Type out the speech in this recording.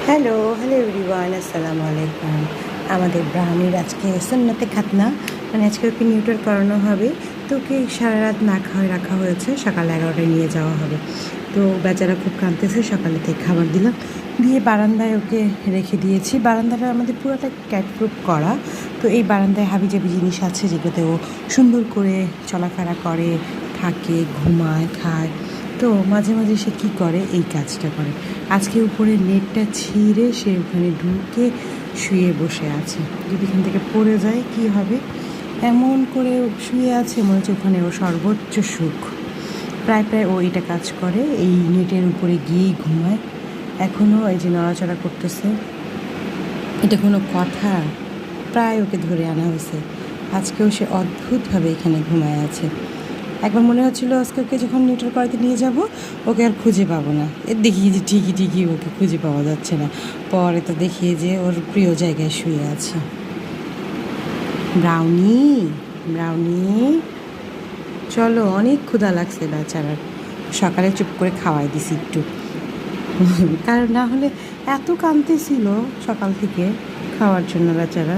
Hello hello everyone, আসসালামু আলাইকুম। আমাদের ব্রাহ্মীর আজকে সুন্নতে খাতনা, মানে আজকে ওকে নিউটার করানো হবে। তো ওকে সারা রাত না খাওয়াই রাখা হয়েছে, সকাল 11টায় নিয়ে যাওয়া হবে। তো বেচারা খুব কাঁদতেছে, সকালে থেকে খাবার দিলাম, দিয়ে বারান্দায় ওকে রেখে দিয়েছি। বারান্দাটা আমাদের পুরোটা ক্যাট প্রুফ করা। তো এই বারান্দায় হাবিজাবি জিনিস আছে যেগুলোতে ও সুন্দর করে চলাফেরা করে, থাকে, ঘুমায়, খায়। তো মাঝে মাঝে সে কী করে, এই কাজটা করে। আজকে উপরে নেটটা ছিঁড়ে সে ওখানে ঢুকে শুয়ে বসে আছে। যদি এখান থেকে পড়ে যায় কী হবে, এমন করে শুয়ে আছে মনে হচ্ছে ওখানে ওর সর্বোচ্চ সুখ। প্রায় প্রায় ও এটা কাজ করে, এই নেটের উপরে গিয়েই ঘুমায়। এখনও এই যে নড়াচড়া করতেছে, এটা কোনো কথা? প্রায় ওকে ধরে আনা হয়েছে। আজকেও সে অদ্ভুতভাবে এখানে ঘুমায় আছে। একবার মনে হচ্ছিল আজকে ওকে যখন নিউট্রাল করাতে নিয়ে যাব ওকে আর খুঁজে পাবো না, দেখি যে ঠিকই ঠিকই ওকে খুঁজে পাওয়া যাচ্ছে না। পরে তো দেখি যে ওর প্রিয় জায়গায় শুয়ে আছে। ব্রাউনি, ব্রাউনি, চলো, অনেক ক্ষুধা লাগছে বেচারার। সকালে চুপ করে খাওয়াই দিছি একটু, কারণ না হলে এত কাঁদতেছিল সকাল থেকে খাওয়ার জন্য বেচারা।